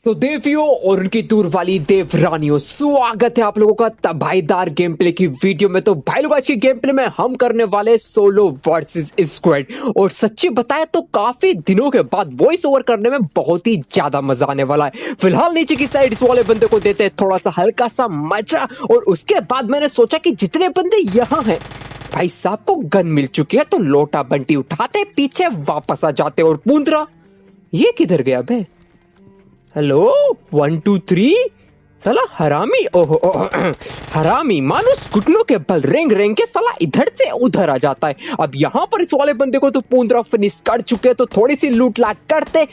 तो देवियों और उनकी दूर वाली देवरानियों, स्वागत है आप लोगों का तबाहीदार गेम प्ले की वीडियो में। तो भाई लोग आज की गेम प्ले में हम करने वाले सोलो वर्सेस स्क्वाड। और सच्ची बताएं तो काफी दिनों के बाद वॉइस ओवर करने में बहुत ही ज्यादा मजा आने वाला है। फिलहाल नीचे की साइड इस वाले बंदे को देते हैं थोड़ा सा हल्का सा मजा, और उसके बाद मैंने सोचा कि जितने बंदे यहाँ हैं भाई साहब को गन मिल चुकी है तो लोटा बंटी उठाते पीछे वापस आ जाते। और पूंदरा ये किधर गया बे? हेलो 1 2 3 साला हरामी। ओहो हरामी मानुस घुटनों के बल रेंग रेंग के साला इधर से उधर आ जाता है। अब यहाँ पर इस वाले बंदे को तो पूंदरा फिनिश कर चुके, तो थोड़ी सी लूट लाट करते।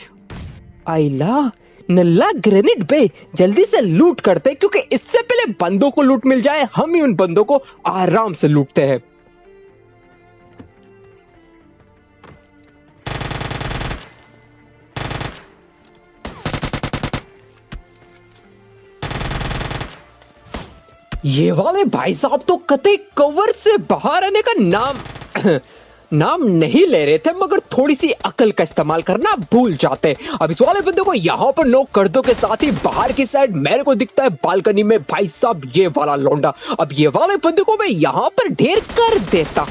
आइला नल्ला ग्रेनेड बे, जल्दी से लूट करते क्योंकि इससे पहले बंदों को लूट मिल जाए हम ही उन बंदों को आराम से लूटते हैं। ये वाले भाई साहब तो कतई कवर से बाहर आने का नाम नहीं ले रहे थे, मगर थोड़ी सी अकल का इस्तेमाल करना भूल जाते। अब इस वाले बंदे को यहाँ पर नॉक कर दो के साथ ही बाहर की साइड मेरे को दिखता है बालकनी में भाई साहब ये वाला लौंडा। अब ये वाले बंदे को मैं यहाँ पर ढेर कर देता।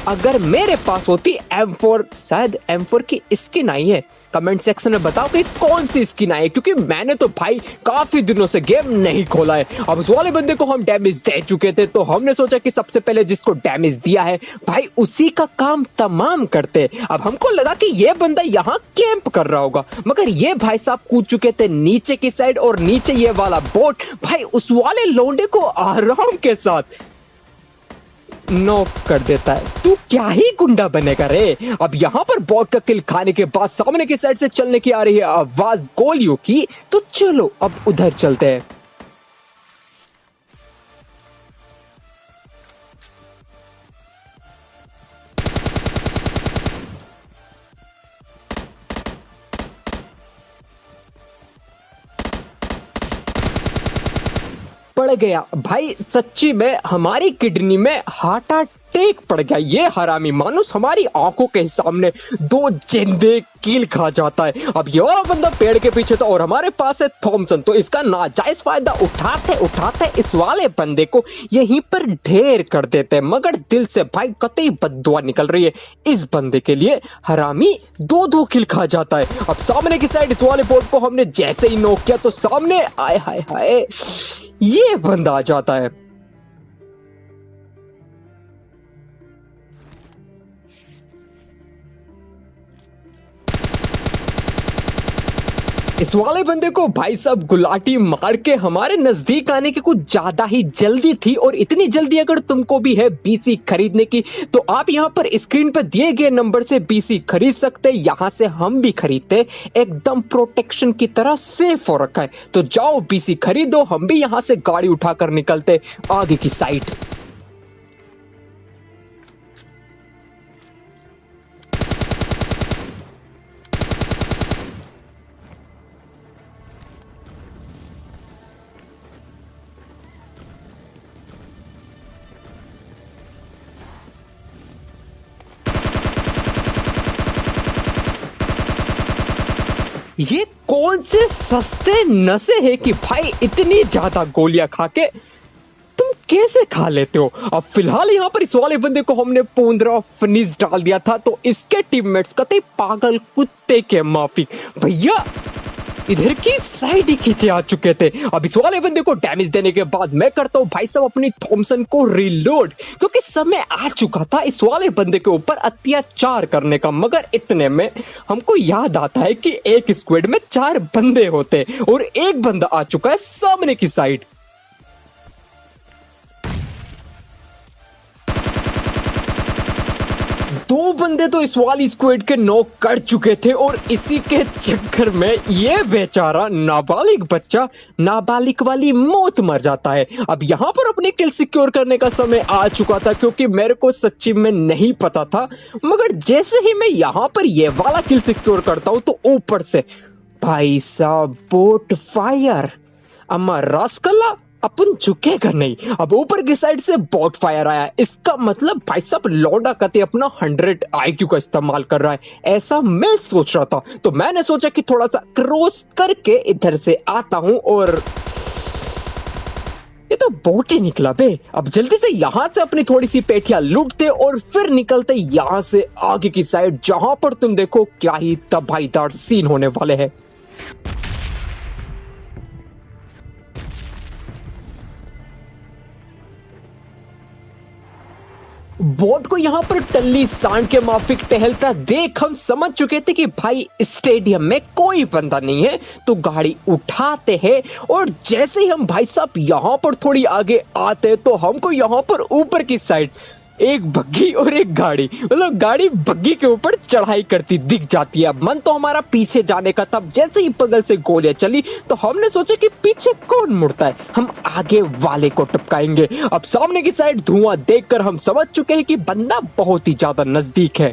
अगर मेरे पास होती M4, शायद M4 की स्किन आई है, कमेंट सेक्शन में बताओ कि कौन सी स्किन आई है, क्योंकि मैंने तो भाई काफी दिनों से गेम नहीं खोला है। अब उस वाले बंदे को हम डैमेज दे चुके थे, तो हमने सोचा कि सबसे पहले जिसको डैमेज दिया है भाई उसी का काम तमाम करते। अब हमको लगा कि ये बंदा यहाँ कैंप कर रहा होगा, मगर ये भाई साहब कूद चुके थे नीचे की साइड, और नीचे ये वाला बोट भाई उस वाले लौंडे को आराम के साथ नॉक कर देता है। तू क्या ही गुंडा बनेगा रे। अब यहाँ पर बॉट का किल खाने के बाद सामने की साइड से चलने की आ रही है आवाज गोलियों की, तो चलो अब उधर चलते हैं। पड़ गया भाई, सच्ची में हमारी किडनी में हार्ट अटैक पड़ गया। ये हरामी मानुस हमारी आंखों के सामने 2 जिंदे कील खा जाता है। अब ये वाला बंदा पेड़ के पीछे था और हमारे पास है थॉमसन, तो इसका नाजायज फायदा उठाते इस वाले बंदे को यहीं पर ढेर कर देते। मगर दिल से भाई कतई बद्दुआ निकल रही है इस बंदे के लिए। हरामी 2 किल खा जाता है। अब सामने की साइड इस वाले बोर्ड को हमने जैसे ही नॉक किया तो सामने आए हाय हाय ये बंदा आ जाता है। इस वाले बंदे को भाई साहब गुलाटी मार के हमारे नजदीक आने की कुछ ज्यादा ही जल्दी थी, और इतनी जल्दी अगर तुमको भी है बीसी खरीदने की तो आप यहाँ पर स्क्रीन पर दिए गए नंबर से बीसी खरीद सकते। यहाँ से हम भी खरीदते, एकदम प्रोटेक्शन की तरह सेफ हो रखा है। तो जाओ बीसी खरीदो, हम भी यहाँ से गाड़ी उठाकर निकलते आगे की साइड। ये कौन से सस्ते नशे हैं कि भाई इतनी ज्यादा गोलियां खा के तुम कैसे खा लेते हो। अब फिलहाल यहाँ पर इस वाले बंदे को हमने 15 फिनिश डाल दिया था, तो इसके टीममेट्स कतई पागल कुत्ते के माफिक भैया इधर की साइड ही खींचे आ चुके थे। अब इस वाले बंदे को डैमेज देने के बाद मैं करता हूँ भाई साहब अपनी थॉमसन को रिलोड, क्योंकि समय आ चुका था इस वाले बंदे के ऊपर अत्याचार करने का। मगर इतने में हमको याद आता है कि एक स्क्वाड में 4 बंदे होते और एक बंदा आ चुका है सामने की साइड। दो बंदे तो इस वाली स्क्वाड के नॉक कर चुके थे, और इसी के चक्कर में ये बेचारा नाबालिग बच्चा नाबालिग वाली मौत मर जाता है। अब यहाँ पर अपनी किल सिक्योर करने का समय आ चुका था, क्योंकि मेरे को सच्ची में नहीं पता था। मगर जैसे ही मैं यहाँ पर ये वाला किल सिक्योर करता हूँ तो ऊपर से भाई साहब बोट फायर अम्मा रास्कला अपन झुकेगा नहीं। अब ऊपर की साइड से बॉट फायर आया, इसका मतलब भाई साहब लौंडा कते अपना 100 IQ का इस्तेमाल कर रहा है, ऐसा मैं सोच रहा था। तो मैंने सोचा कि थोड़ा सा क्रॉस करके इधर से आता हूं, और ये तो बोट ही निकला बे। अब जल्दी से यहाँ से अपनी थोड़ी सी पेटियां लूटते और फिर निकलते यहाँ से आगे की साइड, जहां पर तुम देखो क्या ही तबाहीदार सीन होने वाले हैं। बोट को यहाँ पर टल्ली सांड के माफिक टहलता देख हम समझ चुके थे कि भाई स्टेडियम में कोई बंदा नहीं है, तो गाड़ी उठाते हैं। और जैसे ही हम भाई साहब यहाँ पर थोड़ी आगे आते हैं तो हमको यहाँ पर ऊपर की साइड एक बग्गी और एक गाड़ी, मतलब गाड़ी बग्गी के ऊपर चढ़ाई करती दिख जाती है। मन तो हमारा पीछे जाने का था, जैसे ही बगल से गोलियां चली तो हमने सोचा कि पीछे कौन मुड़ता है, हम आगे वाले को टपकाएंगे। अब सामने की साइड धुआं देखकर हम समझ चुके हैं कि बंदा बहुत ही ज्यादा नजदीक है।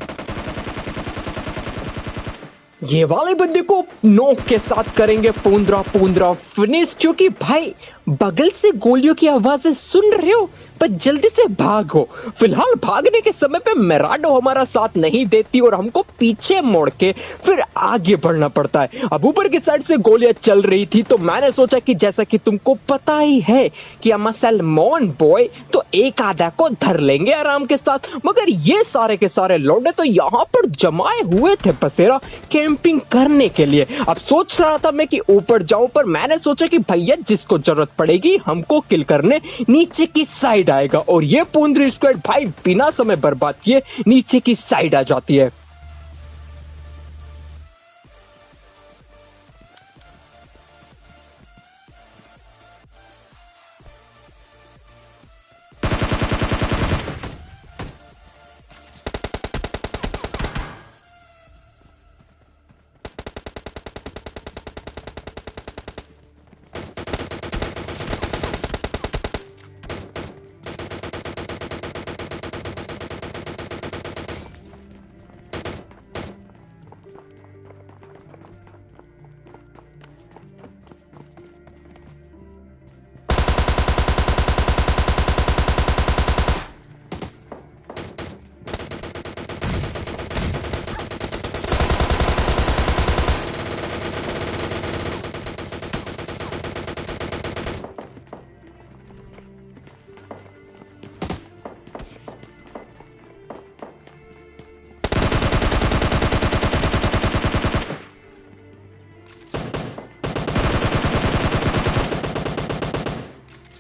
ये वाले बंदे को नोक के साथ करेंगे पूंदरा पूंदरा फिनिश, क्योंकि भाई बगल से गोलियों की आवाजें सुन रहे हो, पर जल्दी से भागो। फिलहाल भागने के समय पे मेराडो हमारा साथ नहीं देती और हमको पीछे मोड़ के फिर आगे बढ़ना पड़ता है। अब ऊपर की साइड से गोलियां चल रही थी तो मैंने सोचा कि जैसा कि तुमको पता ही है कि हम सलमान बॉय, तो एक आधा को धर लेंगे आराम के साथ। मगर ये सारे के सारे लौंडे तो यहाँ पर जमाए हुए थे बसेरा कैंपिंग करने के लिए। अब सोच रहा था मैं कि ऊपर जाऊं, पर मैंने सोचा कि भैया जिसको जरूरत पड़ेगी हमको किल करने नीचे की साइड आएगा, और ये पूंदरी स्क्वाड भाई बिना समय बर्बाद किए नीचे की साइड आ जाती है।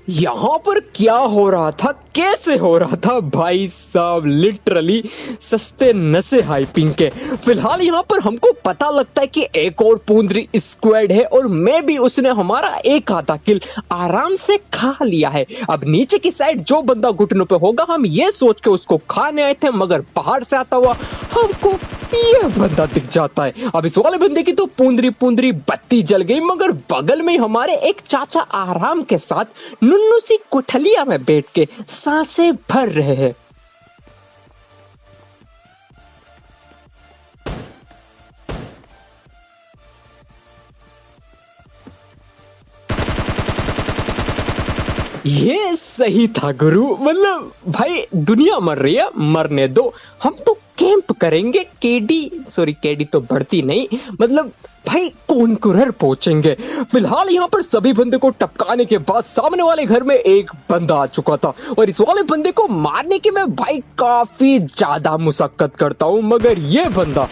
यहां पर क्या हो रहा था, कैसे हो रहा था भाई साहब, लिटरली सस्ते नशे हाइपिंग के। फिलहाल यहाँ पर हमको पता लगता है कि एक और पूंदरी स्क्वाड है, और मैं भी उसने हमारा एक आधा किल आराम से खा लिया है। अब नीचे की साइड जो बंदा घुटनों पे होगा हम ये सोच के उसको खाने आए थे, मगर बाहर से आता हुआ हमको ये बंदा दिख जाता है। अब इस वाले बंदे की तो पूंदरी पूंदरी बत्ती जल गई, मगर बगल में हमारे एक चाचा आराम के साथ नुन्नू सी कोठलिया में बैठ के सांसें भर रहे हैं। ये सही था गुरु, मतलब भाई दुनिया मर रही है, मरने दो, हम तो कैंप करेंगे। केडी तो बढ़ती नहीं, मतलब भाई कौनकुरर पहुंचेंगे। फिलहाल यहाँ पर सभी बंदे को टपकाने के बाद सामने वाले घर में एक बंदा आ चुका था, और इस वाले बंदे को मारने की मैं भाई काफी ज्यादा मुशक्कत करता हूँ, मगर ये बंदा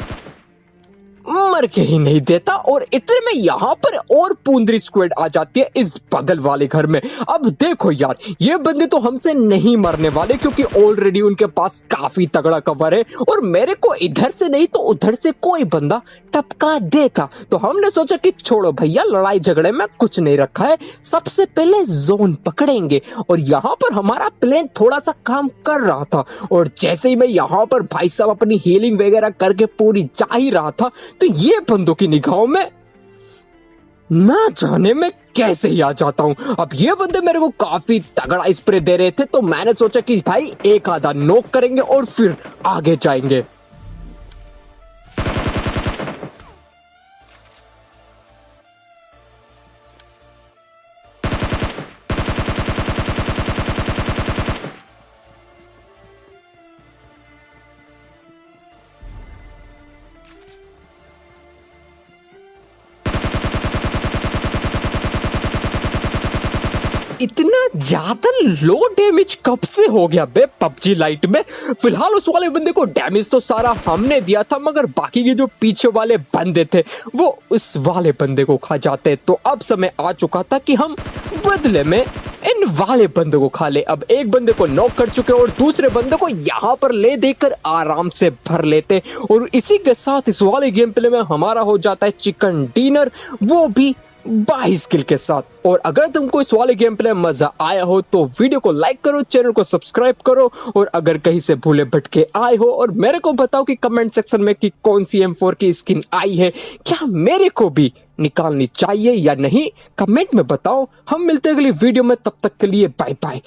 मर के ही नहीं देता। और इतने में यहाँ पर और पूंदरी स्क्वाड आ जाती है इस बगल वाले घर में। अब देखो यार, ये बंदे तो हमसे नहीं मरने वाले, क्योंकि ऑलरेडी उनके पास काफी तगड़ा कवर है, और मेरे को इधर से नहीं तो उधर से कोई बंदा टपका देता। तो हमने सोचा कि छोड़ो भैया, लड़ाई झगड़े में कुछ नहीं रखा है, सबसे पहले जोन पकड़ेंगे। और यहाँ पर हमारा प्लेन थोड़ा सा काम कर रहा था, और जैसे ही मैं यहाँ पर भाई साहब अपनी हीलिंग वगैरह करके पूरी जा ही रहा था, तो ये बंदों की निगाहों में ना जाने में कैसे ही आ जाता हूं। अब ये बंदे मेरे को काफी तगड़ा स्प्रे दे रहे थे, तो मैंने सोचा कि भाई एक आधा नॉक करेंगे और फिर आगे जाएंगे। इतना ज्यादा लो डैमेज कब से हो गया बे पबजी लाइट में। फिलहाल उस वाले बंदे को डैमेज तो सारा हमने दिया था, मगर बाकी के जो पीछे वाले बंदे थे वो उस वाले बंदे को खा जाते। तो अब समय आ चुका था कि हम बदले में इन वाले बंदे को खा ले। अब एक बंदे को नॉक कर चुके और दूसरे बंदे को यहाँ पर ले देकर आराम से भर लेते। और इसी के साथ इस वाले गेम प्ले में हमारा हो जाता है चिकन डिनर, वो भी 22 किल के साथ। और अगर तुमको इस वाले गेम प्ले में मजा आया हो तो वीडियो को लाइक करो, चैनल को सब्सक्राइब करो, और अगर कहीं से भूले भटके आए हो और मेरे को बताओ कि कमेंट सेक्शन में कि कौन सी M4 की स्किन आई है, क्या मेरे को भी निकालनी चाहिए या नहीं, कमेंट में बताओ। हम मिलते हैं अगली वीडियो में, तब तक के लिए बाय बाय।